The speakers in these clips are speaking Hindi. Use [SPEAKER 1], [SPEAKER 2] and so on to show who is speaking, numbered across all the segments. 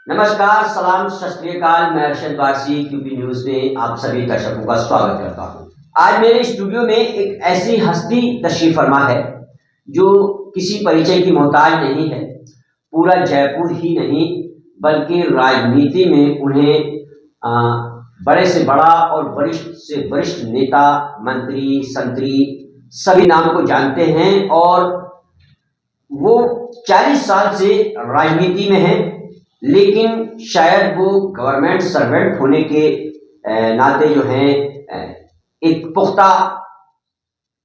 [SPEAKER 1] नमस्कार, सलाम, सत श्री अकाल। मैं अरशद वारसी क्यूपी न्यूज में आप सभी दर्शकों का स्वागत करता हूं। आज मेरे स्टूडियो में एक ऐसी हस्ती तशरीफ फरमा है जो किसी परिचय की मोहताज नहीं है। पूरा जयपुर ही नहीं बल्कि राजनीति में उन्हें बड़े से बड़ा और वरिष्ठ से वरिष्ठ नेता, मंत्री, संतरी सभी नाम को जानते हैं और वो 40 साल से राजनीति में है, लेकिन शायद वो गवर्नमेंट सर्वेंट होने के नाते जो हैं एक पुख्ता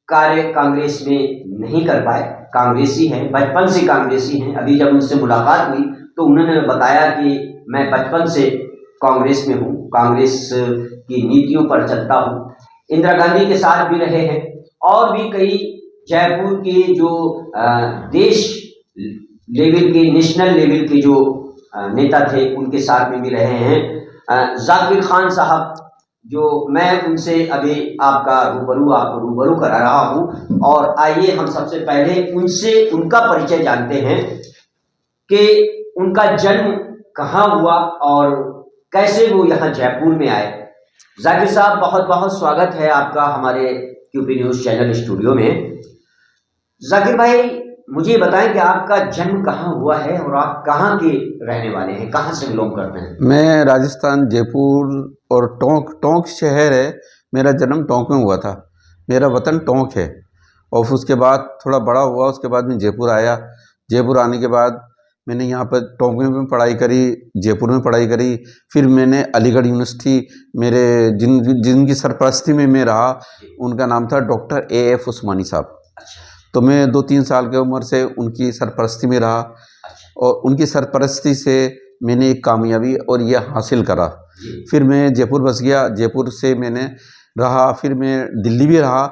[SPEAKER 1] कार्य कांग्रेस में नहीं कर पाए। कांग्रेसी हैं, बचपन से कांग्रेसी हैं। अभी जब उनसे मुलाकात हुई तो उन्होंने बताया कि मैं बचपन से कांग्रेस में हूँ, कांग्रेस की नीतियों पर चलता हूँ। इंदिरा गांधी के साथ भी रहे हैं और भी कई जयपुर के जो देश लेवल के, नेशनल लेवल के जो नेता थे उनके साथ में भी रहे हैं। जाकिर खान साहब, जो मैं उनसे अभी आपको रूबरू करा रहा हूं और आइए हम सबसे पहले उनसे उनका परिचय जानते हैं कि उनका जन्म कहाँ हुआ और कैसे वो यहाँ जयपुर में आए। जाकिर साहब, बहुत बहुत स्वागत है आपका हमारे क्यूपी न्यूज चैनल स्टूडियो में। जाकिर भाई, मुझे बताएं कि आपका जन्म कहाँ हुआ है और आप कहाँ के रहने वाले हैं, कहाँ से बिलोंग करते हैं?
[SPEAKER 2] मैं राजस्थान, जयपुर और टोंक शहर है। मेरा जन्म टोंक में हुआ था। मेरा वतन टोंक है और उसके बाद थोड़ा बड़ा हुआ, उसके बाद मैं जयपुर आया। जयपुर आने के बाद मैंने यहाँ पर टोंक में भी पढ़ाई करी, जयपुर में पढ़ाई करी। फिर मैंने अलीगढ़ यूनिवर्सिटी, मेरे जिनकी सरपरस्ती में मैं रहा उनका नाम था डॉक्टर AF उस्मानी साहब। तो मैं 2-3 साल की उम्र से उनकी सरपरस्ती में रहा और उनकी सरपरस्ती से मैंने एक कामयाबी और ये हासिल करा। फिर मैं जयपुर बस गया, जयपुर से मैंने रहा, फिर मैं दिल्ली भी रहा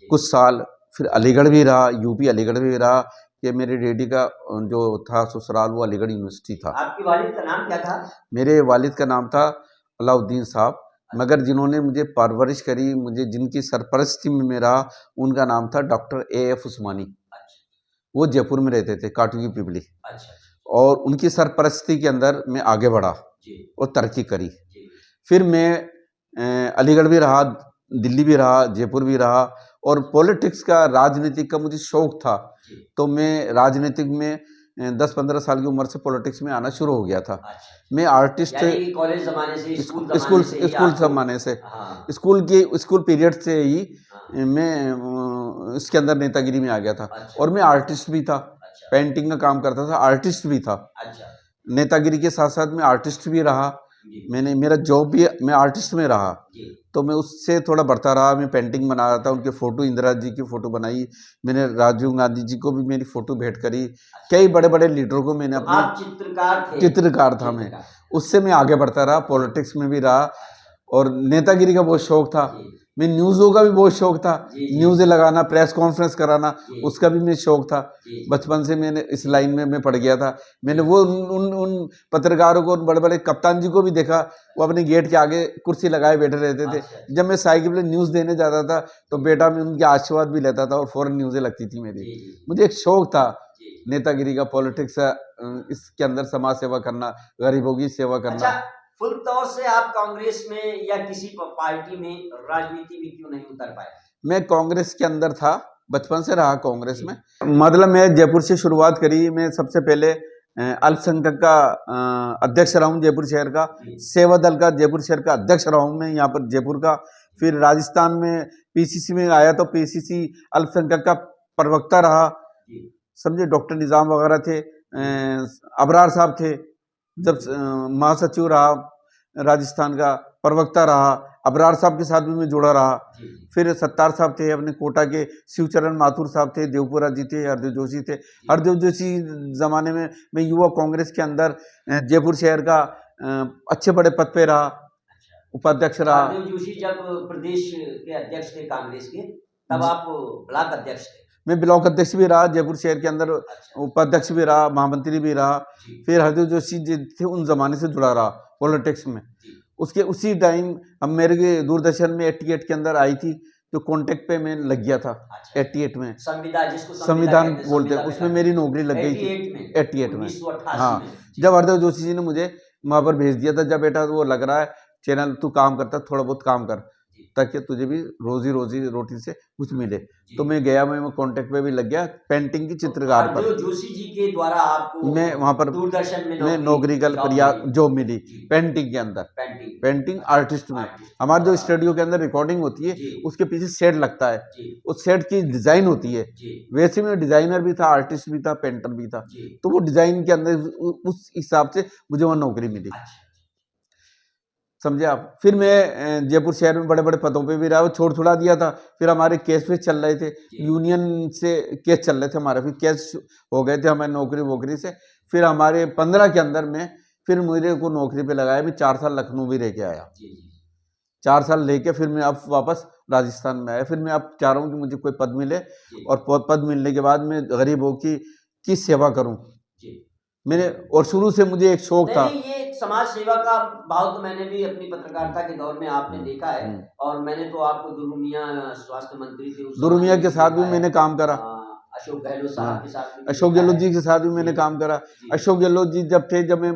[SPEAKER 2] कुछ साल, फिर अलीगढ़ भी रहा, यूपी अलीगढ़ भी रहा। कि मेरे डैडी का जो था ससुराल वो अलीगढ़ यूनिवर्सिटी था।
[SPEAKER 1] आपके वालिद का नाम क्या था?
[SPEAKER 2] मेरे वालिद का नाम था अलाउद्दीन साहब, मगर जिन्होंने मुझे परवरिश करी, मुझे जिनकी सरपरस्ती में मैं रहा, उनका नाम था डॉक्टर AF उस्मानी। वो जयपुर में रहते थे, काटू की पिपली। और उनकी सरपरस्ती के अंदर मैं आगे बढ़ा और तरक्की करी। फिर मैं अलीगढ़ भी रहा, दिल्ली भी रहा, जयपुर भी रहा और पॉलिटिक्स का, राजनीतिक का मुझे शौक था। तो मैं राजनीतिक में 10-15 साल की उम्र से पॉलिटिक्स में आना शुरू हो गया था। मैं आर्टिस्ट,
[SPEAKER 1] कॉलेज ज़माने से,
[SPEAKER 2] स्कूल ज़माने से, स्कूल पीरियड से ही मैं इसके अंदर नेतागिरी में आ गया था। और मैं आर्टिस्ट भी था, पेंटिंग का काम करता था, आर्टिस्ट भी था। नेतागिरी के साथ साथ मैं आर्टिस्ट भी रहा। मैंने मेरा जॉब भी, मैं आर्टिस्ट में रहा तो मैं उससे थोड़ा बढ़ता रहा। मैं पेंटिंग बना रहा था, उनके फ़ोटो, इंदिरा जी की फ़ोटो बनाई मैंने, राजीव गांधी जी को भी मेरी फ़ोटो भेंट करी। कई बड़े बड़े लीडरों को मैंने अपने,
[SPEAKER 1] आप चित्रकार थे?
[SPEAKER 2] चित्रकार था मैं। उससे मैं आगे बढ़ता रहा, पॉलिटिक्स में भी रहा और नेतागिरी का बहुत शौक था। मैं न्यूज़ों का भी बहुत शौक था, न्यूज़ें लगाना, प्रेस कॉन्फ्रेंस कराना, उसका भी मुझे शौक था। बचपन से मैंने इस लाइन में मैं पढ़ गया था। मैंने वो उन पत्रकारों को, बड़े बड़े कप्तान जी को भी देखा, वो अपने गेट के आगे कुर्सी लगाए बैठे रहते थे। जब मैं साइकिल पे न्यूज़ देने जाता था तो बेटा मैं उनके आशीर्वाद भी लेता था और फौरन न्यूज़ें लगती थी मेरी। मुझे एक शौक था नेतागिरी का, पॉलिटिक्स, इसके अंदर समाज सेवा करना, गरीबों की सेवा करना।
[SPEAKER 1] फुल तौर से आप कांग्रेस में या किसी पार्टी में, राजनीति में क्यों नहीं उतर पाए?
[SPEAKER 2] मैं कांग्रेस के अंदर था, बचपन से रहा कांग्रेस में। मतलब मैं जयपुर से शुरुआत करी। मैं सबसे पहले अल्पसंख्यक का अध्यक्ष रहा हूँ जयपुर शहर का, सेवा दल का जयपुर शहर का अध्यक्ष रहा हूँ मैं यहाँ पर जयपुर का। फिर राजस्थान में PCC में आया तो PCC अल्पसंख्यक का प्रवक्ता रहा, समझे। डॉक्टर निज़ाम वगैरह थे, अबरार साहब थे। जब महासचिव रहा, राजस्थान का प्रवक्ता रहा, अबरार साहब के साथ भी मैं जुड़ा रहा। फिर सत्तार साहब थे अपने कोटा के, शिवचरण माथुर साहब थे, देवपुरा जी थे, हरदेव जोशी थे। हरदेव जोशी ज़माने में मैं युवा कांग्रेस के अंदर जयपुर शहर का अच्छे बड़े पद पे रहा, उपाध्यक्ष रहा।
[SPEAKER 1] हरदेव जोशी जब प्रदेश के अध्यक्ष थे कांग्रेस के, तब आप ब्लॉक अध्यक्ष थे?
[SPEAKER 2] मैं ब्लॉक अध्यक्ष भी रहा जयपुर शहर के अंदर, उपाध्यक्ष भी रहा, महामंत्री भी रहा। फिर हरदेव जोशी जी थे, उन जमाने से जुड़ा रहा पॉलिटिक्स में। उसके उसी टाइम हम मेरे दूरदर्शन में 88 के अंदर आई थी, जो कॉन्टेक्ट पे मैं लग गया था। 88 में संविधान बोलते हैं, उसमें मेरी नौकरी लग गई थी 88 में। हाँ, जब हरदेव जोशी जी ने मुझे वहाँ पर भेज दिया था, जब बेटा वो लग रहा है चैनल तू काम करता, थोड़ा बहुत काम कर
[SPEAKER 1] जी,
[SPEAKER 2] ताकि तुझे भी रोजी रोटी से कुछ मिले।
[SPEAKER 1] जी।
[SPEAKER 2] तो मैं गया, मैं कॉन्टेक्ट पे भी लग गया पेंटिंग की
[SPEAKER 1] तो
[SPEAKER 2] चित्रकार पर।
[SPEAKER 1] हरदेव जोशी जी के द्वारा आपको
[SPEAKER 2] मैं वहाँ पर
[SPEAKER 1] दूरदर्शन में
[SPEAKER 2] मैं नौकरी का
[SPEAKER 1] जॉब
[SPEAKER 2] प्रयास
[SPEAKER 1] मिली।
[SPEAKER 2] जॉब मिली
[SPEAKER 1] जी,
[SPEAKER 2] पेंटिंग के अंदर,
[SPEAKER 1] पेंटिंग।
[SPEAKER 2] पेंटिंग
[SPEAKER 1] अच्छा,
[SPEAKER 2] आर्टिस्ट में।
[SPEAKER 1] आर्टिस्ट
[SPEAKER 2] हमारे जो
[SPEAKER 1] बहुत
[SPEAKER 2] स्टूडियो के अंदर रिकॉर्डिंग होती है
[SPEAKER 1] जी,
[SPEAKER 2] उसके पीछे सेट लगता है,
[SPEAKER 1] जी,
[SPEAKER 2] उस सेट की डिजाइन होती है।
[SPEAKER 1] जी,
[SPEAKER 2] वैसे में डिजाइनर भी था, आर्टिस्ट भी था, पेंटर भी था।
[SPEAKER 1] जी।
[SPEAKER 2] तो वो डिजाइन के अंदर उस हिसाब से मुझे वहाँ नौकरी मिली,
[SPEAKER 1] अच्छा,
[SPEAKER 2] समझे आप। फिर मैं जयपुर शहर में बड़े बड़े पदों पे भी रहा, वो छोड़ छुड़ा दिया था। फिर हमारे केस भी चल रहे थे,
[SPEAKER 1] जी,
[SPEAKER 2] यूनियन से केस चल रहे थे हमारे, फिर केस हो गए थे हमारे नौकरी वोकरी से। फिर हमारे 15 के अंदर में फिर मेरे को नौकरी पे लगाया, मैं 4 साल लखनऊ भी रह के आया।
[SPEAKER 1] जी, जी,
[SPEAKER 2] 4 साल लेके फिर मैं अब वापस राजस्थान में आया। फिर मैं अब चाह रहा हूँ कि मुझे कोई पद मिले,
[SPEAKER 1] जी,
[SPEAKER 2] और पद मिलने के बाद मैं गरीबों की सेवा करूँ।
[SPEAKER 1] जी।
[SPEAKER 2] मैंने, और शुरू से मुझे एक शौक
[SPEAKER 1] नहीं,
[SPEAKER 2] था।
[SPEAKER 1] नहीं, ये समाज सेवा का भाव तो मैंने भी अपनी पत्रकारिता के दौर में आपने देखा है,
[SPEAKER 2] हम्म।
[SPEAKER 1] और मैंने तो आपको दुरुमिया स्वास्थ्य मंत्री थे उस
[SPEAKER 2] दुर्मिया
[SPEAKER 1] ज़माने में
[SPEAKER 2] के
[SPEAKER 1] भी
[SPEAKER 2] साथ भी
[SPEAKER 1] देखा है।
[SPEAKER 2] मैंने काम करा।
[SPEAKER 1] अशोक गहलोत
[SPEAKER 2] हाँ,
[SPEAKER 1] साहब के साथ भी
[SPEAKER 2] अशोक
[SPEAKER 1] देखा
[SPEAKER 2] गहलोत
[SPEAKER 1] है।
[SPEAKER 2] जी के साथ भी मैंने
[SPEAKER 1] जी,
[SPEAKER 2] काम करा।
[SPEAKER 1] जी,
[SPEAKER 2] अशोक गहलोत जी जब थे, जब मैं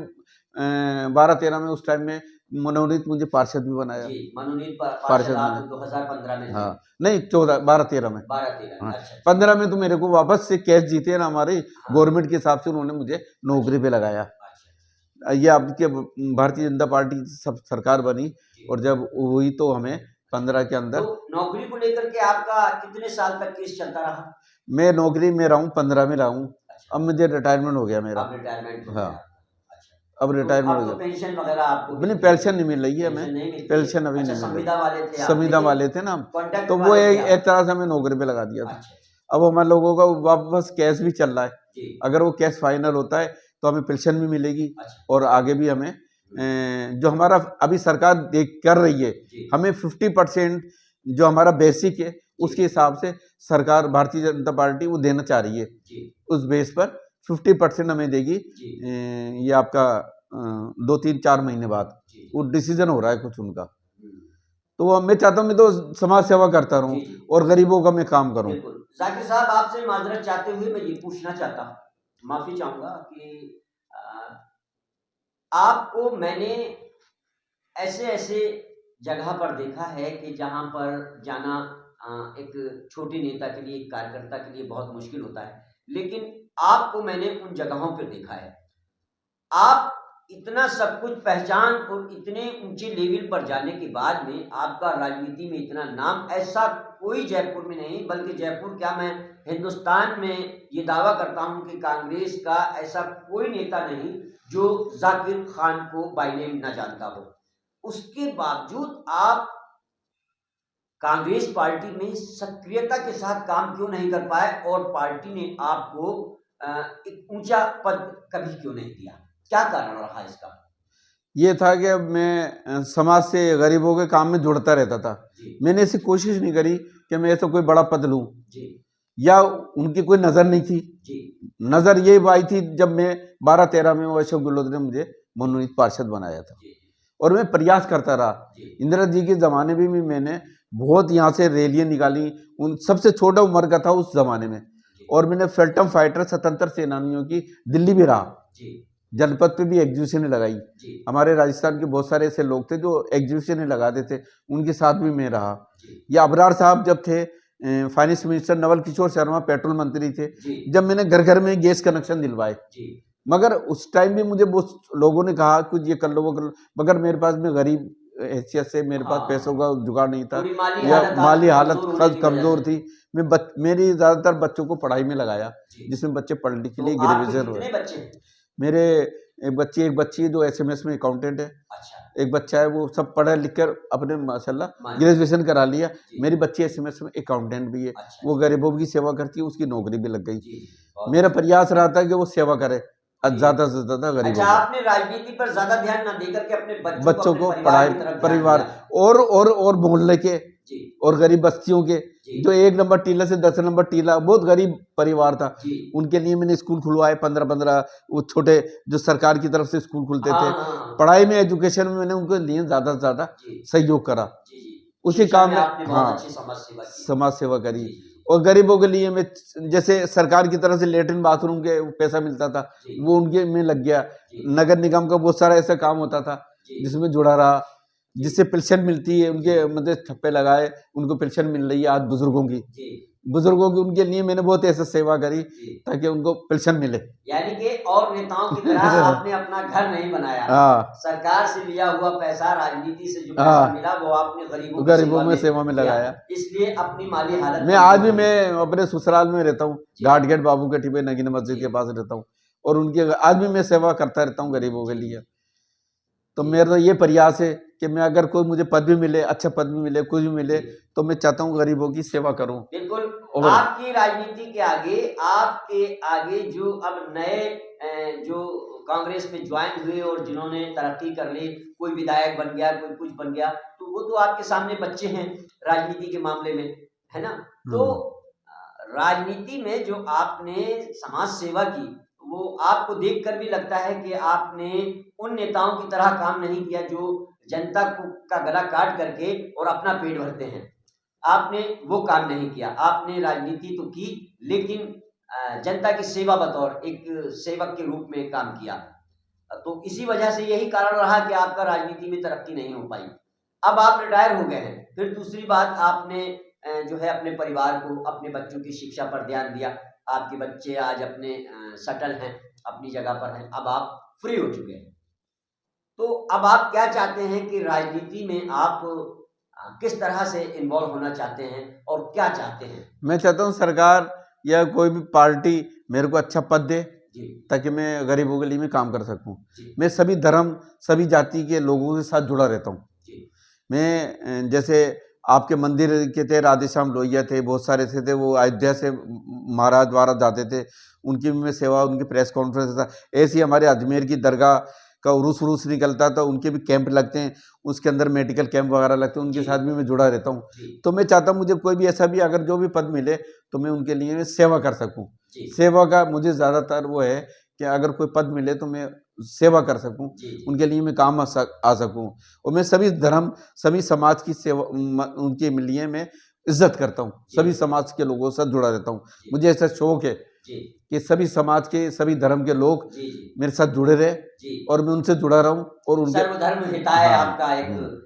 [SPEAKER 2] 12-13 में, उस टाइम में मनोनीत मुझे पार्षद भी बनाया।
[SPEAKER 1] जी, मनोनीत पार्षद
[SPEAKER 2] पार्षद
[SPEAKER 1] आप
[SPEAKER 2] बनाया,
[SPEAKER 1] 2015 में थे।
[SPEAKER 2] हाँ, नहीं 14 12-13 में।
[SPEAKER 1] 12-13 में,
[SPEAKER 2] हाँ,
[SPEAKER 1] अच्छा, अच्छा।
[SPEAKER 2] 15 में तो मेरे को वापस से केस जीते ना हमारे
[SPEAKER 1] हाँ,
[SPEAKER 2] गवर्नमेंट के हिसाब से, उन्होंने मुझे
[SPEAKER 1] अच्छा,
[SPEAKER 2] नौकरी पे लगाया।
[SPEAKER 1] अच्छा,
[SPEAKER 2] ये आपके भारतीय जनता पार्टी की सब सरकार बनी,
[SPEAKER 1] जी।
[SPEAKER 2] और जब हुई तो हमें 15 के
[SPEAKER 1] तो
[SPEAKER 2] अंदर,
[SPEAKER 1] नौकरी को लेकर के आपका कितने साल तक केस चलता रहा?
[SPEAKER 2] मैं नौकरी में रहा हूँ, 15 में रहा हूँ।
[SPEAKER 1] अच्छा,
[SPEAKER 2] अब मुझे रिटायरमेंट हो गया मेरा।
[SPEAKER 1] अब रिटायरमेंट हो
[SPEAKER 2] हाँ,
[SPEAKER 1] गया आपका। अच्छा,
[SPEAKER 2] अब
[SPEAKER 1] तो
[SPEAKER 2] रिटायरमेंट हो
[SPEAKER 1] अब तो
[SPEAKER 2] गया।
[SPEAKER 1] पेंशन वगैरह आपको
[SPEAKER 2] नहीं,
[SPEAKER 1] मिलती
[SPEAKER 2] पेंशन
[SPEAKER 1] होगी?
[SPEAKER 2] नहीं मिल रही है हमें,
[SPEAKER 1] पेंशन नहीं मिलती है?
[SPEAKER 2] पेंशन अभी
[SPEAKER 1] अच्छा,
[SPEAKER 2] नहीं मिल रही।
[SPEAKER 1] संविदा वाले थे आप,
[SPEAKER 2] संविदा
[SPEAKER 1] लेकिन
[SPEAKER 2] वाले थे ना हम,
[SPEAKER 1] कॉन्ट्रैक्ट
[SPEAKER 2] तो वो
[SPEAKER 1] वाले थे
[SPEAKER 2] एक
[SPEAKER 1] आप?
[SPEAKER 2] तरह से हमें नौकरी पे लगा दिया था।
[SPEAKER 1] अच्छा, अच्छा,
[SPEAKER 2] अब हमारे लोगों का वापस कैश भी चल रहा है,
[SPEAKER 1] जी,
[SPEAKER 2] अगर वो कैश फाइनल होता है तो हमें पेंशन भी मिलेगी,
[SPEAKER 1] अच्छा,
[SPEAKER 2] और आगे भी हमें जो हमारा अभी सरकार देख कर रही है,
[SPEAKER 1] जी,
[SPEAKER 2] हमें 50% जो हमारा बेसिक है
[SPEAKER 1] जी,
[SPEAKER 2] उसके हिसाब से सरकार भारतीय जनता पार्टी वो देना चाह रही है।
[SPEAKER 1] जी,
[SPEAKER 2] उस बेस पर 50% हमें देगी।
[SPEAKER 1] जी,
[SPEAKER 2] ये आपका 2-3-4 महीने बाद
[SPEAKER 1] जी,
[SPEAKER 2] वो डिसीजन हो रहा है कुछ उनका।
[SPEAKER 1] हुँ,
[SPEAKER 2] तो वो मैं चाहता हूँ, मैं तो समाज सेवा करता
[SPEAKER 1] जी,
[SPEAKER 2] रहूँ
[SPEAKER 1] जी,
[SPEAKER 2] और गरीबों का मैं काम करूँ।
[SPEAKER 1] बिल्कुल। ज़ाकिर साहब, आपसे माज़रत चाहते हुए मैं ये पूछना चाहता हूँ, माफ़ी चाहूँगा कि अ, आपको मैंने ऐसे-ऐसे जगह पर देखा है कि जहाँ पर जाना एक छोटे नेता के लिए, एक कार्यकर्ता के लिए बहुत मुश्किल होता है। लेकिन आपको मैंने उन जगहों पे देखा है। आप इतना सब कुछ पहचान और इतने ऊँचे लेवल पर जाने के बाद में आपका राजनीति में इतना नाम, ऐसा कोई जयपुर में नहीं, बल्कि जयपुर क्या, मैं हिंदुस्तान में ये दावा करता हूँ कि कांग्रेस का ऐसा कोई नेता नहीं जो ज़ाकिर खान को बाय नेम ना जानता हो। उसके बावजूद आप कांग्रेस पार्टी में सक्रियता के साथ काम क्यों नहीं कर पाए, और पार्टी ने आपको अ, एक ऊँचा पद कभी क्यों नहीं दिया? क्या कारण रहा इसका?
[SPEAKER 2] ये था कि अब मैं समाज से गरीबों के काम में जुड़ता रहता था।
[SPEAKER 1] जी,
[SPEAKER 2] मैंने ऐसी कोशिश नहीं करी कि मैं ऐसा कोई बड़ा पद लूँ,
[SPEAKER 1] जी,
[SPEAKER 2] या उनकी कोई नज़र नहीं थी।
[SPEAKER 1] जी,
[SPEAKER 2] नज़र ये आई थी जब मैं 12-13 में, वो अशोक गहलोत ने मुझे मनोनीत पार्षद बनाया था,
[SPEAKER 1] जी,
[SPEAKER 2] और मैं प्रयास करता रहा।
[SPEAKER 1] जी,
[SPEAKER 2] इंदिरा जी के ज़माने में भी मैंने बहुत यहाँ से रैलियाँ निकाली, उन सबसे छोटा उम्र का था उस ज़माने में,
[SPEAKER 1] जी,
[SPEAKER 2] और मैंने फ्रीडम फाइटर स्वतंत्र सेनानियों की दिल्ली भी रहा,
[SPEAKER 1] जी,
[SPEAKER 2] जनपद पे भी एग्जीबिशन लगाई।
[SPEAKER 1] जी,
[SPEAKER 2] हमारे राजस्थान के बहुत सारे ऐसे लोग थे जो एग्जीबिशन लगाते थे, उनके साथ भी मैं रहा।
[SPEAKER 1] जी,
[SPEAKER 2] या अबरार साहब जब थे finance minister, Naval Kishore Sharma petrol मंत्री थे,
[SPEAKER 1] जी,
[SPEAKER 2] जब मैंने घर घर में गैस कनेक्शन दिलवाए,
[SPEAKER 1] जी,
[SPEAKER 2] मगर उस टाइम भी मुझे बहुत लोगों ने कहा कुछ ये कर लो वो कर लो, मगर मेरे पास में गरीब हैसियत से मेरे पास पैसों
[SPEAKER 1] हाँ,
[SPEAKER 2] का जुगाड़ नहीं था,
[SPEAKER 1] थोड़ी माली
[SPEAKER 2] या
[SPEAKER 1] हालत
[SPEAKER 2] माली
[SPEAKER 1] आपकी
[SPEAKER 2] हालत
[SPEAKER 1] कमज़ोर होने की वजह
[SPEAKER 2] कमज़ोर
[SPEAKER 1] से।
[SPEAKER 2] थी। मेरी ज़्यादातर बच्चों को पढ़ाई में लगाया,
[SPEAKER 1] जी,
[SPEAKER 2] जिसमें बच्चे पढ़ लिख
[SPEAKER 1] तो
[SPEAKER 2] लिए,
[SPEAKER 1] आपके
[SPEAKER 2] ग्रेजुएशन हुए।
[SPEAKER 1] कितने बच्चे हैं?
[SPEAKER 2] मेरे एक बच्ची है जो एसएमएस में अकाउंटेंट है,
[SPEAKER 1] अच्छा,
[SPEAKER 2] एक बच्चा है वो सब पढ़ लिख कर अपने माशाल्लाह
[SPEAKER 1] माशाल्लाह,
[SPEAKER 2] ग्रेजुएशन करा लिया।
[SPEAKER 1] जी,
[SPEAKER 2] मेरी बच्ची एसएमएस में अकाउंटेंट भी है,
[SPEAKER 1] अच्छा,
[SPEAKER 2] वो गरीबों की सेवा करती है, उसकी नौकरी भी लग गई।
[SPEAKER 1] जी, जी, बहुत
[SPEAKER 2] मेरा
[SPEAKER 1] अच्छा,
[SPEAKER 2] प्रयास रहा था कि वो सेवा करे
[SPEAKER 1] जी।
[SPEAKER 2] ज़्यादा से ज़्यादा
[SPEAKER 1] अच्छा,
[SPEAKER 2] गरीबों का।
[SPEAKER 1] आपने राजनीति पर ज़्यादा ध्यान ना देकर के अपने बच्चों को,
[SPEAKER 2] बच्चों
[SPEAKER 1] अपने
[SPEAKER 2] को
[SPEAKER 1] परिवार
[SPEAKER 2] पढ़ाई,
[SPEAKER 1] की तरफ ध्यान
[SPEAKER 2] परिवार,
[SPEAKER 1] दिया।
[SPEAKER 2] और मोहल्ले के
[SPEAKER 1] जी,
[SPEAKER 2] और गरीब बस्तियों के,
[SPEAKER 1] जी,
[SPEAKER 2] जो 1 नंबर टीला से 10 नंबर टीला, बहुत गरीब परिवार था,
[SPEAKER 1] जी।
[SPEAKER 2] उनके लिए मैंने स्कूल खुलवाए 15-15, वो छोटे जो सरकार की तरफ से स्कूल खुलते
[SPEAKER 1] हाँ,
[SPEAKER 2] थे।
[SPEAKER 1] हाँ, हाँ।
[SPEAKER 2] पढ़ाई में, एजुकेशन में मैंने उनके लिए ज़्यादा से ज़्यादा
[SPEAKER 1] जी,
[SPEAKER 2] सहयोग करा।
[SPEAKER 1] जी, जी।
[SPEAKER 2] उसी
[SPEAKER 1] शिक्षा
[SPEAKER 2] काम
[SPEAKER 1] में
[SPEAKER 2] में,
[SPEAKER 1] आपने बहुत
[SPEAKER 2] हाँ,
[SPEAKER 1] अच्छी समाज सेवा की है।
[SPEAKER 2] समाज सेवा करी।
[SPEAKER 1] जी, जी, जी।
[SPEAKER 2] और गरीबों के लिए मैं जैसे सरकार की तरफ से लेटरिन बाथरूम के पैसा मिलता था
[SPEAKER 1] जी।
[SPEAKER 2] वो उनके में लग गया।
[SPEAKER 1] जी।
[SPEAKER 2] नगर निगम का बहुत सारा ऐसा काम होता था
[SPEAKER 1] जी।
[SPEAKER 2] जिसमें जुड़ा रहा, जिससे पेंशन मिलती है, उनके मतलब ठप्पे लगाए उनको पेंशन मिल रही है आज बुजुर्गों की।
[SPEAKER 1] जी।
[SPEAKER 2] बुजुर्गों की उनके लिए मैंने बहुत ऐसा सेवा करी
[SPEAKER 1] जी।
[SPEAKER 2] ताकि उनको पेंशन मिले।
[SPEAKER 1] यानी कि और नेताओं की तरह आपने अपना घर नहीं बनाया,
[SPEAKER 2] हाँ
[SPEAKER 1] सरकार से लिया हुआ पैसा, राजनीति से जो पैसा
[SPEAKER 2] हाँ
[SPEAKER 1] मिला वो आपने गरीबों
[SPEAKER 2] गरीबों सेवा में
[SPEAKER 1] दिया,
[SPEAKER 2] लगाया।
[SPEAKER 1] इसलिए अपनी माली हालत
[SPEAKER 2] मैं आज भी
[SPEAKER 1] कमजोर नहीं।
[SPEAKER 2] मैं अपने ससुराल में रहता हूँ,
[SPEAKER 1] जी।
[SPEAKER 2] घाट गेट बाबू के टिब्बे नगीना मस्जिद
[SPEAKER 1] जी।
[SPEAKER 2] के पास रहता हूँ और उनकी आज भी मैं सेवा करता रहता हूँ गरीबों के लिए। तो
[SPEAKER 1] जी।
[SPEAKER 2] मेरा तो ये प्रयास है कि मैं अगर कोई मुझे पद भी मिले, अच्छा पद भी मिले, कुछ भी मिले,
[SPEAKER 1] जी।
[SPEAKER 2] तो मैं चाहता हूँ गरीबों की सेवा करूँ।
[SPEAKER 1] बिल्कुल।
[SPEAKER 2] और
[SPEAKER 1] आपकी राजनीति के आगे, आपके आगे जो अब नए जो कांग्रेस में ज्वाइन हुए और जिन्होंने तरक्की कर ली, कोई विधायक बन गया, कोई कुछ बन गया, तो वो तो आपके सामने बच्चे हैं राजनीति के मामले में, है ना? तो राजनीति में जो आपने समाज सेवा की, वो आपको देखकर भी लगता है कि आपने उन नेताओं की तरह काम नहीं किया जो जनता का गला काट करके और अपना पेट भरते हैं। आपने वो काम नहीं किया। आपने राजनीति तो की, लेकिन जनता की सेवा बतौर एक सेवक के रूप में काम किया। तो इसी वजह से यही कारण रहा कि आपका राजनीति में तरक्की नहीं हो पाई। अब आप रिटायर हो गए हैं। फिर दूसरी बात, आपने जो है अपने परिवार को, अपने बच्चों की शिक्षा पर ध्यान दिया। आपके बच्चे आज अपने सेटल हैं, अपनी जगह पर हैं। अब आप फ्री हो चुके हैं। तो अब आप क्या चाहते हैं कि राजनीति में आप किस तरह से इन्वॉल्व होना चाहते हैं और क्या चाहते हैं?
[SPEAKER 2] मैं चाहता हूँ सरकार या कोई भी पार्टी मेरे को अच्छा पद दे
[SPEAKER 1] जी।
[SPEAKER 2] ताकि मैं गरीबों के लिए मैं काम कर सकूं।
[SPEAKER 1] जी।
[SPEAKER 2] मैं सभी धर्म, सभी जाति के लोगों के साथ जुड़ा रहता हूँ।
[SPEAKER 1] जी।
[SPEAKER 2] मैं जैसे आपके मंदिर के थे, राधेश्याम लोहिया थे, बहुत सारे थे वो अयोध्या से महाराज द्वारा जाते थे, उनकी भी मैं सेवा, उनकी प्रेस कॉन्फ्रेंस था। ऐसी हमारे अजमेर की दरगाह का उरूस निकलता था, उनके भी कैंप लगते हैं, उसके अंदर मेडिकल कैंप वगैरह लगते हैं, उनके
[SPEAKER 1] जी।
[SPEAKER 2] साथ भी मैं जुड़ा रहता हूँ।
[SPEAKER 1] जी।
[SPEAKER 2] तो मैं चाहता हूँ मुझे कोई भी ऐसा भी अगर जो भी पद मिले तो मैं उनके लिए सेवा कर सकूँ।
[SPEAKER 1] जी।
[SPEAKER 2] सेवा का मुझे ज़्यादातर वो है कि अगर कोई पद मिले तो मैं सेवा कर सकूं,
[SPEAKER 1] जी।
[SPEAKER 2] उनके लिए मैं काम आ सकूं। और मैं सभी धर्म, सभी समाज की सेवा उनके लिए मैं इज्जत करता हूं,
[SPEAKER 1] जी।
[SPEAKER 2] सभी समाज के लोगों से जुड़ा रहता हूं।
[SPEAKER 1] जी।
[SPEAKER 2] मुझे ऐसा शौक है
[SPEAKER 1] जी।
[SPEAKER 2] कि सभी समाज के, सभी धर्म के लोग
[SPEAKER 1] जी। जी।
[SPEAKER 2] मेरे साथ जुड़े रहे
[SPEAKER 1] जी।
[SPEAKER 2] और मैं उनसे जुड़ा रहूं और उनके
[SPEAKER 1] सर्वधर्म हिताय
[SPEAKER 2] हाँ,
[SPEAKER 1] आपका एक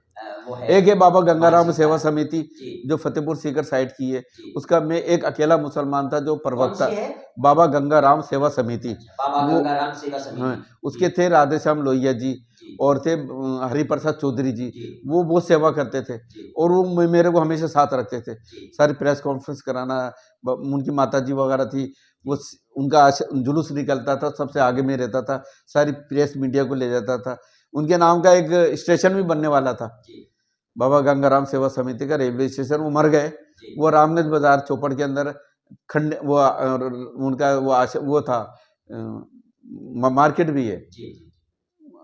[SPEAKER 1] वो है,
[SPEAKER 2] एक है बाबा गंगाराम
[SPEAKER 1] मानसिकता
[SPEAKER 2] सेवा
[SPEAKER 1] है।
[SPEAKER 2] समिति
[SPEAKER 1] जी।
[SPEAKER 2] जो फतेहपुर सीकर साइड की है,
[SPEAKER 1] जी।
[SPEAKER 2] उसका मैं एक अकेला मुसलमान था जो
[SPEAKER 1] कौन
[SPEAKER 2] प्रवक्ता,
[SPEAKER 1] सी है?
[SPEAKER 2] बाबा गंगाराम सेवा समिति।
[SPEAKER 1] बाबा
[SPEAKER 2] वो
[SPEAKER 1] गंगाराम सेवा
[SPEAKER 2] हाँ,
[SPEAKER 1] समिति।
[SPEAKER 2] उसके थे राधेश्याम लोहिया जी
[SPEAKER 1] जी।
[SPEAKER 2] और थे हरिप्रसाद चौधरी जी।
[SPEAKER 1] जी।
[SPEAKER 2] वो सेवा करते थे
[SPEAKER 1] जी।
[SPEAKER 2] और वो मेरे को हमेशा साथ रखते थे।
[SPEAKER 1] जी।
[SPEAKER 2] सारी प्रेस कॉन्फ्रेंस कराना, उनकी माता जी वगैरह थी, वो उनका जुलूस निकलता था, सबसे आगे में रहता था, सारी प्रेस मीडिया को ले जाता था। उनके नाम का एक स्टेशन भी बनने वाला था,
[SPEAKER 1] जी।
[SPEAKER 2] बाबा गंगाराम सेवा समिति का रेलवे स्टेशन। वो मर गए।
[SPEAKER 1] जी।
[SPEAKER 2] वो रामगंज बाजार चौपड़ के अंदर खंड वो उनका वो था, मार्केट भी है
[SPEAKER 1] जी।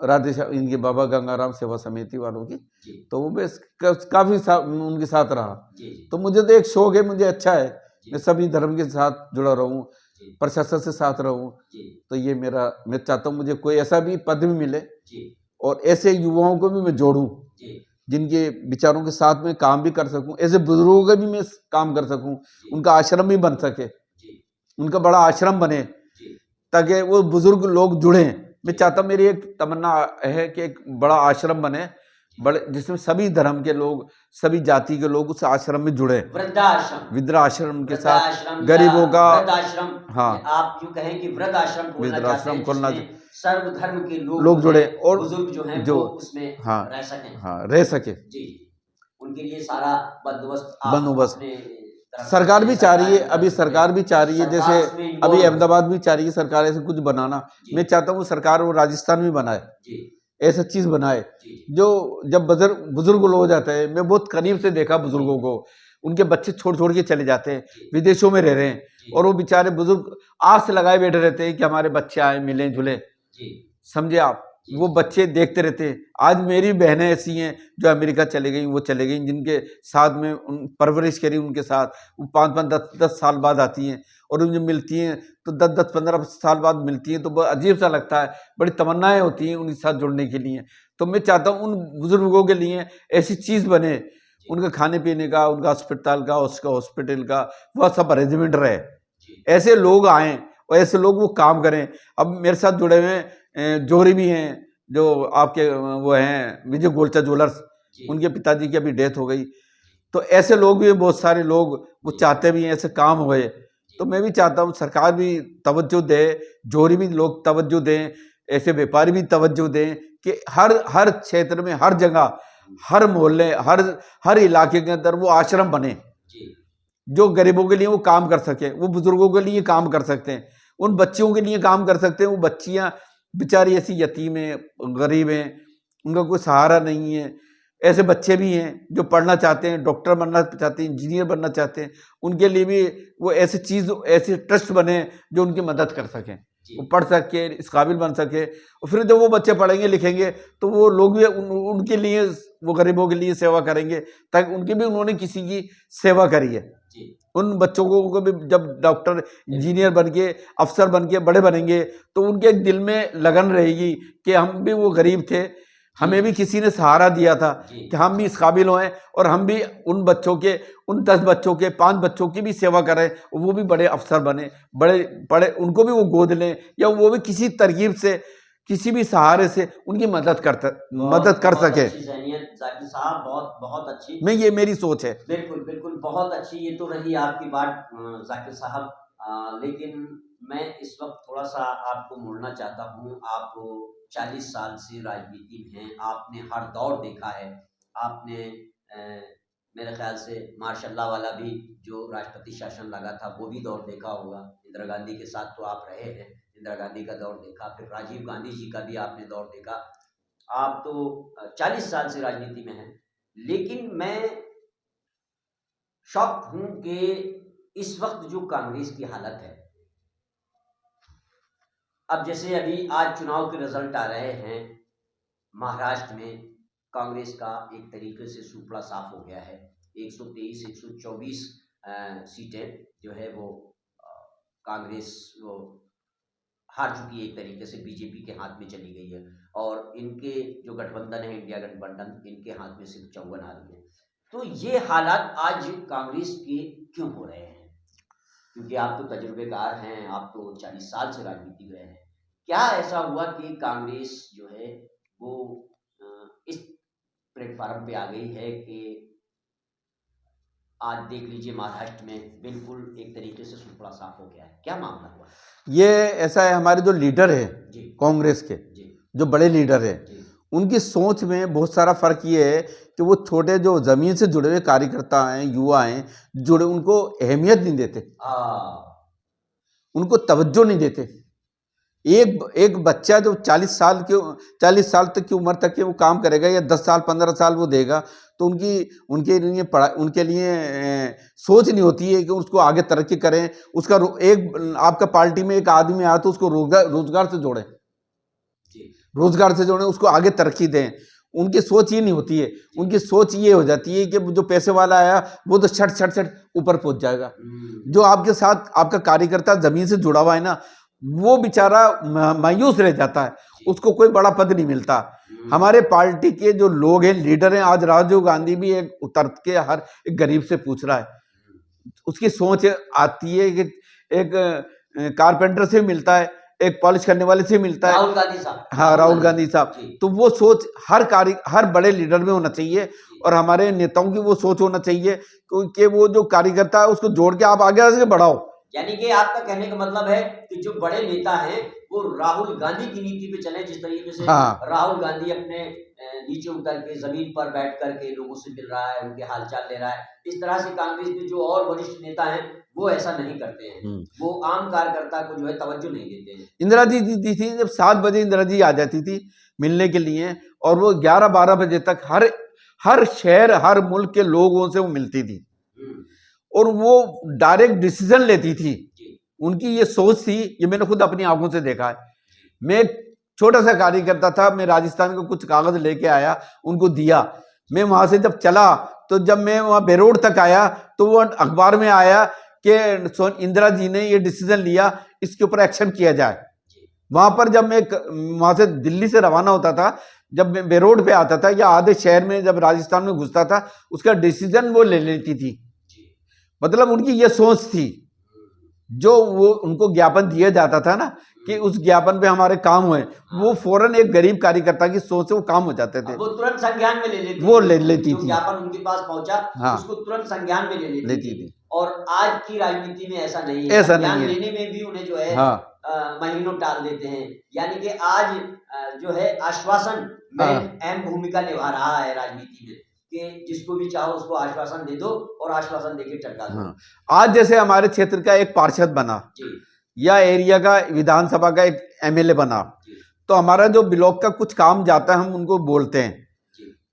[SPEAKER 2] राधेश्याम, इनके बाबा गंगाराम सेवा समिति वालों की।
[SPEAKER 1] जी।
[SPEAKER 2] तो वो बस काफ़ी उनके साथ रहा।
[SPEAKER 1] जी।
[SPEAKER 2] तो मुझे तो एक शौक है, मुझे अच्छा है
[SPEAKER 1] जी।
[SPEAKER 2] मैं सभी धर्म के साथ जुड़ा रहूं,
[SPEAKER 1] जी।
[SPEAKER 2] प्रशासन से साथ रहूं।
[SPEAKER 1] जी।
[SPEAKER 2] तो ये मेरा, मैं चाहता हूँ मुझे कोई ऐसा भी पद भी मिले
[SPEAKER 1] जी।
[SPEAKER 2] और ऐसे युवाओं को भी मैं जोड़ूं
[SPEAKER 1] जी।
[SPEAKER 2] जिनके विचारों के साथ में काम भी कर सकूं, ऐसे बुजुर्गों का भी मैं काम कर सकूं,
[SPEAKER 1] जी।
[SPEAKER 2] उनका आश्रम भी बन सके,
[SPEAKER 1] जी।
[SPEAKER 2] उनका बड़ा आश्रम बने
[SPEAKER 1] जी।
[SPEAKER 2] ताकि वो बुजुर्ग लोग जुड़ें। मैं
[SPEAKER 1] जी।
[SPEAKER 2] चाहता, मेरी एक तमन्ना है कि एक बड़ा आश्रम बने, बड़े, जिसमें सभी धर्म के लोग, सभी जाति के लोग उस आश्रम में जुड़े,
[SPEAKER 1] वृद्धाश्रम,
[SPEAKER 2] वृद्धाश्रम के साथ
[SPEAKER 1] वृद्धाश्रम
[SPEAKER 2] गरीबों का,
[SPEAKER 1] वृद्धाश्रम,
[SPEAKER 2] हाँ
[SPEAKER 1] आप यूं कहें कि वृद्धाश्रम खोलना चाहते
[SPEAKER 2] वृद्धाश्रम
[SPEAKER 1] हैं
[SPEAKER 2] खोलना,
[SPEAKER 1] जिसमें सर्वधर्म के
[SPEAKER 2] लोग जुड़े और
[SPEAKER 1] बुजुर्ग जो हैं
[SPEAKER 2] जो
[SPEAKER 1] वो उसमें
[SPEAKER 2] हाँ
[SPEAKER 1] रह सकें।
[SPEAKER 2] हाँ रह सके।
[SPEAKER 1] जी। उनके लिए सारा बंदोबस्त आप
[SPEAKER 2] बंदोबस्त
[SPEAKER 1] अपने तरफ से
[SPEAKER 2] सरकार भी चाह रही है,
[SPEAKER 1] सरकार
[SPEAKER 2] अभी सरकार भी चाह रही है,
[SPEAKER 1] सरकार
[SPEAKER 2] जैसे
[SPEAKER 1] उसमें
[SPEAKER 2] अभी
[SPEAKER 1] involve है।
[SPEAKER 2] अहमदाबाद भी चाह रही है सरकार ऐसे कुछ बनाना।
[SPEAKER 1] जी।
[SPEAKER 2] मैं चाहता हूँ सरकार वो राजस्थान में बनाए,
[SPEAKER 1] जी।
[SPEAKER 2] ऐसा चीज बनाए
[SPEAKER 1] जी।
[SPEAKER 2] जो जब बुजुर्ग लोग हो जाते हैं, मैं बहुत करीब से देखा बुजुर्गों को, उनके बच्चे छोड़ के चले जाते हैं,
[SPEAKER 1] जी।
[SPEAKER 2] विदेशों में रह रहे हैं
[SPEAKER 1] जी।
[SPEAKER 2] और वो बेचारे बुजुर्ग आस लगाए बैठे रहते हैं कि हमारे बच्चे आए, मिले जुले।
[SPEAKER 1] जी।
[SPEAKER 2] समझे आप,
[SPEAKER 1] जी।
[SPEAKER 2] वो बच्चे देखते रहते हैं। आज मेरी बहनें ऐसी हैं जो अमेरिका चले गई, वो चले गई, जिनके साथ में परवरिश करी उनके साथ, वो 5-5 10 साल बाद आती हैं और उनसे मिलती हैं तो 10-10 15 साल बाद मिलती हैं तो बहुत अजीब सा लगता है, बड़ी तमन्नाएं होती हैं उनके साथ जुड़ने के लिए। तो मैं चाहता हूँ उन बुजुर्गों के लिए ऐसी चीज़ बने, उनका खाने पीने का, उनका अस्पताल का, उसका हॉस्पिटल का वह सब अरेंजमेंट रहे।
[SPEAKER 1] जी
[SPEAKER 2] ऐसे लोग आए और ऐसे लोग वो काम करें। अब मेरे साथ जुड़े हुए जोहरी भी हैं, जो आपके वो हैं विजय गोल्चा ज्वेलर्स,
[SPEAKER 1] जी
[SPEAKER 2] उनके पिताजी की अभी डेथ हो गई। तो ऐसे लोग भी, बहुत सारे लोग वो चाहते भी हैं ऐसे काम होए। तो मैं भी चाहता हूँ सरकार भी तवज्जो दे, जोहरी भी लोग तवज्जो दें, ऐसे व्यापारी भी तवज्जो दें कि हर क्षेत्र में, हर जगह, हर मोहल्ले, हर इलाके के अंदर वो आश्रम बने,
[SPEAKER 1] जी
[SPEAKER 2] जो गरीबों के लिए वो काम कर सके, वो बुजुर्गों के लिए काम कर सकते हैं, उन बच्चियों के लिए काम कर सकते हैं। वो बच्चियां बेचारी ऐसी यतीम हैं, गरीब हैं, उनका कोई सहारा नहीं है। ऐसे बच्चे भी हैं जो पढ़ना चाहते हैं, डॉक्टर बनना चाहते हैं, इंजीनियर बनना चाहते हैं। उनके लिए भी वो ऐसी चीज़, ऐसे ट्रस्ट बने जो उनकी मदद कर सकें,
[SPEAKER 1] जी
[SPEAKER 2] वो पढ़ सके, इस काबिल बन सके। और फिर जब वो बच्चे पढ़ेंगे लिखेंगे तो वो लोग भी उनके लिए, वो गरीबों के लिए सेवा करेंगे, ताकि उनकी भी उन्होंने किसी की सेवा करी है।
[SPEAKER 1] जी
[SPEAKER 2] उन बच्चों को भी जब डॉक्टर, इंजीनियर बन के, अफसर बन के बड़े बनेंगे तो उनके दिल में लगन रहेगी कि हम भी वो गरीब थे, हमें भी किसी ने सहारा दिया था
[SPEAKER 1] जी
[SPEAKER 2] कि हम भी इस काबिल हों और हम भी उन बच्चों के, उन 10 बच्चों के, 5 बच्चों की भी सेवा करें, वो भी बड़े अफसर बने, बड़े बड़े, उनको भी वो गोद लें, या वो भी किसी तरकीब से, किसी भी सहारे से उनकी मदद कर
[SPEAKER 1] बहुत
[SPEAKER 2] सके।
[SPEAKER 1] अच्छी ज़हनियत जाकिर साहब, बहुत बहुत अच्छी।
[SPEAKER 2] मैं, ये मेरी सोच है।
[SPEAKER 1] बिल्कुल, बिल्कुल, बहुत अच्छी ये तो रही आपकी बात ज़ाकिर साहब। लेकिन मैं इस वक़्त थोड़ा-सा आपको मोड़ना चाहता हूँ। आप 40 साल से राजनीति में हैं, आपने हर दौर देखा है। आपने मेरे ख़्याल से मार्शल लॉ वाला भी जो राष्ट्रपति शासन लगा था, वो भी दौर देखा होगा। इंदिरा गांधी के साथ तो आप रहे हैं, इंदिरा गांधी का दौर देखा, फिर राजीव गांधी जी का भी आपने दौर देखा। आप तो 40 साल से राजनीति में हैं। लेकिन मैं शॉक्ड हूं कि इस वक्त जो कांग्रेस की हालत है, अब जैसे अभी आज चुनाव के रिजल्ट आ रहे हैं, महाराष्ट्र में कांग्रेस का एक तरीके से सुपड़ा साफ हो गया है। 123 124 सीटें जो है वो कांग्रेस वो हार चुकी है, एक तरीके से बीजेपी के हाथ में चली गई है। और इनके जो गठबंधन है, इंडिया गठबंधन, इनके हाथ में सिर्फ 54 आ रही है। तो ये हालात आज कांग्रेस के क्यों हो रहे हैं? क्योंकि आप तो तजुर्बेकार हैं, आप तो 40 साल से राजनीति में हैं। क्या ऐसा हुआ कि कांग्रेस जो है वो इस प्लेटफार्म पे आ गई है कि आज देख लीजिए महाराष्ट्र में बिल्कुल एक तरीके से सुपड़ा साफ हो गया है? क्या मामला हुआ?
[SPEAKER 2] ये ऐसा है, हमारे जो लीडर है
[SPEAKER 1] जी
[SPEAKER 2] कांग्रेस के,
[SPEAKER 1] जी
[SPEAKER 2] जो बड़े लीडर है,
[SPEAKER 1] जी
[SPEAKER 2] उनकी सोच में बहुत सारा फर्क ये है कि वो छोटे जो जमीन से जुड़े हुए कार्यकर्ता हैं, युवा हैं, जुड़े, उनको अहमियत नहीं देते, उनको तवज्जो नहीं देते। एक बच्चा जो 40 साल तक की उम्र तक के वो काम करेगा, या 10 साल 15 साल वो देगा, तो उनके लिए सोच नहीं होती है कि उसको आगे तरक्की करें। उसका एक आपका पार्टी में एक आदमी आया तो उसको रोजगार से जोड़ें, रोजगार से जोड़ें, उसको आगे तरक्की दें। उनकी सोच ये नहीं होती है। उनकी सोच ये हो जाती है कि जो पैसे वाला आया वो तो छट ऊपर पहुंच जाएगा। जो आपके साथ आपका कार्यकर्ता जमीन से जुड़ा हुआ है ना, वो बेचारा मायूस रह जाता है, उसको कोई बड़ा पद नहीं मिलता। हमारे पार्टी के जो लोग हैं, लीडर हैं, आज राजीव गांधी भी एक उतर के हर एक गरीब से पूछ रहा है। उसकी सोच आती है कि एक कारपेंटर से मिलता है, एक पॉलिश करने वाले से मिलता है,
[SPEAKER 1] राहुल गांधी साहब।
[SPEAKER 2] हाँ, राहुल गांधी साहब। तो वो सोच हर बड़े लीडर में होना चाहिए, और हमारे नेताओं की वो सोच होना चाहिए कि वो जो कार्यकर्ता है उसको जोड़ के आप आगे बढ़ाओ।
[SPEAKER 1] यानी कि आपका कहने का मतलब है कि जो बड़े नेता हैं वो राहुल गांधी की नीति पे चले, जिस तरीके से राहुल गांधी अपने नीचे उतर के जमीन पर बैठ करके लोगों से मिल रहा है, उनके हालचाल ले रहा है, इस तरह से कांग्रेस में जो और वरिष्ठ नेता हैं वो ऐसा नहीं करते हैं। वो आम कार्यकर्ता को जो है तवज्जो नहीं देते हैं।
[SPEAKER 2] इंदिरा जी दी थी, जब 7 बजे इंदिरा जी आ जाती थी मिलने के लिए, और वो 11-12 बजे तक हर शहर, हर मुल्क के लोगों से वो मिलती थी, और वो डायरेक्ट डिसीजन लेती थी। उनकी ये सोच थी, ये मैंने खुद अपनी आंखों से देखा है। मैं छोटा सा कार्यकर्ता था, मैं राजस्थान को कुछ कागज लेके आया, उनको दिया। मैं वहां से जब चला, तो जब मैं वहां बेरोड तक आया तो वो अखबार में आया कि इंदिरा जी ने ये डिसीजन लिया, इसके ऊपर एक्शन किया जाए। वहां पर जब मैं वहां से दिल्ली से रवाना होता था, जब मैं रोड पे आता था या आधे शहर में जब राजस्थान में घुसता था, उसका डिसीजन वो ले लेती थी। मतलब उनकी ये सोच थी, जो वो उनको ज्ञापन दिया जाता था ना कि उस ज्ञापन पे हमारे काम हुए, वो फौरन एक गरीब कार्यकर्ता की सोच से वो काम हो जाते थे।
[SPEAKER 1] वो तुरंत संज्ञान में ले लेती
[SPEAKER 2] वो ले लेती
[SPEAKER 1] जो
[SPEAKER 2] थी,
[SPEAKER 1] ज्ञापन उनके पास पहुंचा,
[SPEAKER 2] हाँ,
[SPEAKER 1] उसको तुरंत संज्ञान में ले लेती थी। और आज की राजनीति में ऐसा नहीं है,
[SPEAKER 2] ऐसा
[SPEAKER 1] संज्ञान
[SPEAKER 2] नहीं है।
[SPEAKER 1] लेने में भी उन्हें जो है
[SPEAKER 2] हाँ,
[SPEAKER 1] महीनों टाल देते हैं। यानी कि आज जो है आश्वासन में अहम भूमिका निभा रहा है राजनीति में, कि जिसको भी चाहो उसको आश्वासन दे दो और आश्वासन देके टरका दो।
[SPEAKER 2] हाँ। आज जैसे हमारे क्षेत्र का एक पार्षद बना
[SPEAKER 1] जी,
[SPEAKER 2] या एरिया का विधानसभा का एक एमएलए बना, तो हमारा जो ब्लॉक का कुछ काम जाता है हम उनको बोलते हैं,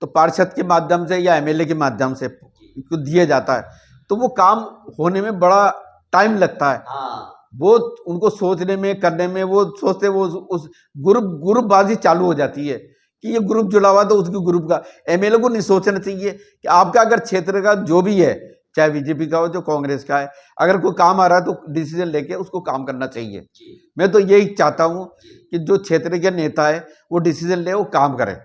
[SPEAKER 2] तो पार्षद के माध्यम से या एमएलए के माध्यम से दिया जाता है, तो वो काम होने में बड़ा टाइम लगता है।
[SPEAKER 1] हाँ,
[SPEAKER 2] वो उनको सोचने में करने में वो सोचते वो उस ग्रुपबाजी चालू हो जाती है कि ये ग्रुप जुड़ा हुआ तो उसके ग्रुप का। एमएलए को नहीं सोचना चाहिए कि आपका अगर क्षेत्र का जो भी है, चाहे बीजेपी का हो जो कांग्रेस का है, अगर कोई काम आ रहा है तो डिसीजन लेके उसको काम करना चाहिए। मैं तो यही चाहता हूँ कि जो क्षेत्र के नेता है वो डिसीजन ले, वो काम करे,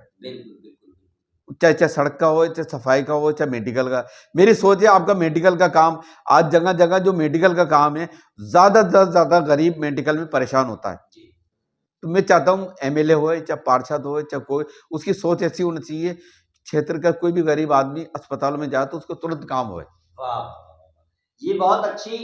[SPEAKER 2] चाहे सड़क का हो, चाहे सफाई का हो, चाहे मेडिकल का। मेरी सोच है आपका मेडिकल का काम, आज जगह जगह जो मेडिकल का काम है, ज्यादा से ज्यादा गरीब मेडिकल में परेशान होता है। तो मैं चाहता हूँ एमएलए हो चाहे पार्षद हो चाहे कोई, उसकी सोच ऐसी होनी चाहिए, क्षेत्र का कोई भी गरीब आदमी अस्पताल में जाए तो उसको तुरंत काम हो।
[SPEAKER 1] ये बहुत अच्छी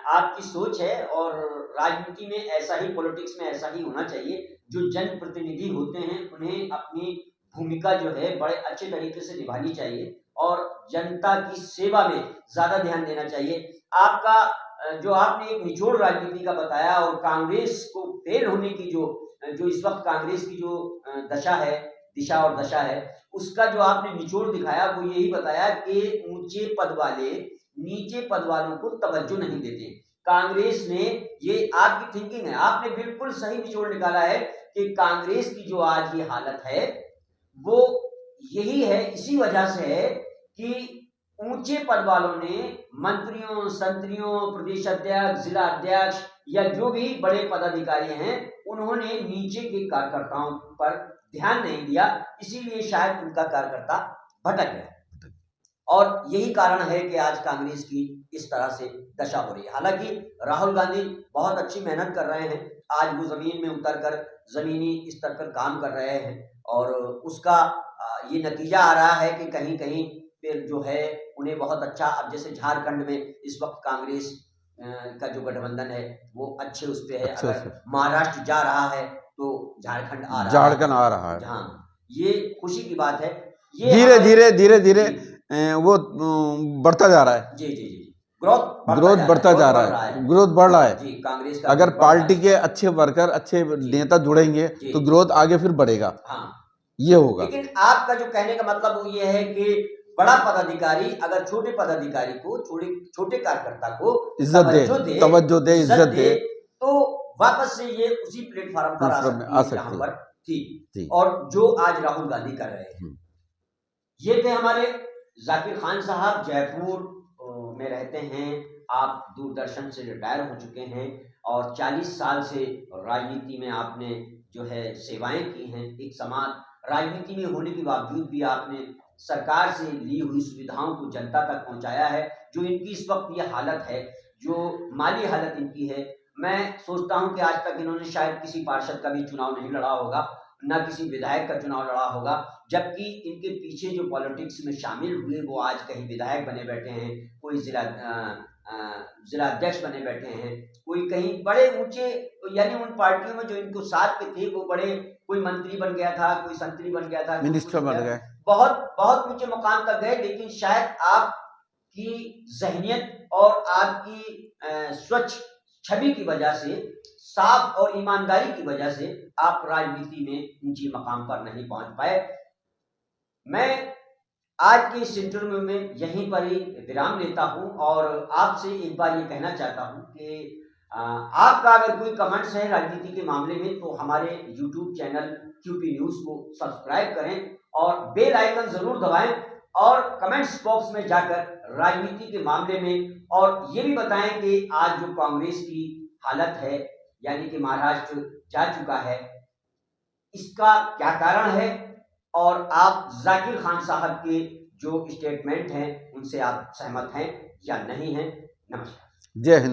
[SPEAKER 1] आपकी सोच है, और राजनीति में ऐसा ही, पॉलिटिक्स में ऐसा ही होना चाहिए। जो जनप्रतिनिधि होते हैं उन्हें अपनी भूमिका जो है बड़े अच्छे तरीके से निभानी चाहिए और जनता की सेवा में ज्यादा ध्यान देना चाहिए। आपका जो आपने एक निचोड़ राजनीति का बताया, और कांग्रेस को फेल होने की जो इस वक्त कांग्रेस की जो दशा है, दिशा और दशा है, उसका जो आपने निचोड़ दिखाया वो यही बताया कि ऊंचे पद वाले नीचे पद वालों को तवज्जो नहीं देते। कांग्रेस ने, ये आपकी थिंकिंग है, आपने बिल्कुल सही निचोड़ निकाला है कि कांग्रेस की जो आज ये हालत है वो यही है, इसी वजह से है कि ऊंचे पद वालों ने मंत्रियों, संत्रियों, प्रदेश अध्यक्ष, जिला अध्यक्ष या जो भी बड़े पदाधिकारी हैं, उन्होंने नीचे के कार्यकर्ताओं पर ध्यान नहीं दिया, इसीलिए शायद उनका कार्यकर्ता भटक गया। और यही कारण है कि आज कांग्रेस की इस तरह से दशा हो रही है। हालांकि राहुल गांधी बहुत अच्छी मेहनत कर रहे हैं, आज वो जमीन में उतरकर जमीनी स्तर पर काम कर रहे हैं, और उसका ये नतीजा आ रहा है कि कहीं कहीं फिर जो है उन्हें बहुत अच्छा, अब जैसे झारखंड में इस वक्त कांग्रेस का जो गठबंधन है वो अच्छे उस पे है।
[SPEAKER 2] अच्छा,
[SPEAKER 1] अगर महाराष्ट्र जा रहा है तो झारखंड आ रहा है। हाँ, ये खुशी की बात है। ये
[SPEAKER 2] धीरे धीरे धीरे वो बढ़ता जा रहा है।
[SPEAKER 1] जी जी जी,
[SPEAKER 2] ग्रोथ बढ़ता जा रहा है, ग्रोथ बढ़ रहा है
[SPEAKER 1] जी। कांग्रेस का
[SPEAKER 2] अगर पार्टी के अच्छे वर्कर, अच्छे नेता जुड़ेंगे तो ग्रोथ आगे फिर बढ़ेगा।
[SPEAKER 1] हाँ,
[SPEAKER 2] ये होगा।
[SPEAKER 1] लेकिन आपका जो कहने का मतलब वो ये है कि बड़ा पदाधिकारी अगर छोटे पदाधिकारी को, छोटे कार्यकर्ता को
[SPEAKER 2] तवज्जो दे, इज्जत दे,
[SPEAKER 1] तो वापस से ये उसी प्लेटफॉर्म पर आ सकती है थी, और जो आज राहुल गांधी कर रहे हैं। ये थे हमारे जाकिर खान साहब, जयपुर में रहते हैं। आप दूरदर्शन से रिटायर हो चुके हैं और 40 साल से राजनीति में आपने जो है सेवाएं की हैं। एक समाज राजनीति में होने के बावजूद भी आपने सरकार से ली हुई सुविधाओं को जनता तक पहुंचाया है। जो इनकी इस वक्त ये हालत है, जो माली हालत इनकी है, मैं सोचता हूं कि आज तक इन्होंने शायद किसी पार्षद का भी चुनाव नहीं लड़ा होगा, ना किसी विधायक का चुनाव लड़ा होगा, जबकि इनके पीछे जो पॉलिटिक्स में शामिल हुए वो आज कहीं विधायक बने बैठे हैं, कोई जिला अध्यक्ष बने बैठे हैं, कोई कहीं बड़े ऊंचे, यानी उन पार्टियों में जो इनको साथ पे थे वो बड़े, कोई मंत्री बन गया था, कोई संतरी बन गया था,
[SPEAKER 2] मिनिस्टर बन गए,
[SPEAKER 1] बहुत बहुत ऊंचे मुकाम तक गए। लेकिन शायद आपकी जहनियत और आपकी स्वच्छ छवि की वजह से, साफ और ईमानदारी की वजह से आप राजनीति में ऊंची मकाम पर नहीं पहुंच पाए। मैं आज के इस इंटरव्यू में यहीं पर ही विराम लेता हूं और आपसे एक बार ये कहना चाहता हूं कि आपका अगर कोई कमेंट्स है राजनीति के मामले में तो हमारे YouTube चैनल QP न्यूज को सब्सक्राइब करें और बेल आइकन जरूर दबाएं, और कमेंट्स बॉक्स में जाकर राजनीति के मामले में और ये भी बताएं कि आज जो कांग्रेस की हालत है, यानी कि महाराष्ट्र जा चुका है, इसका क्या कारण है और आप जाकिर खान साहब के जो स्टेटमेंट हैं उनसे आप सहमत हैं या नहीं हैं? नमस्कार।
[SPEAKER 2] जय हिंद।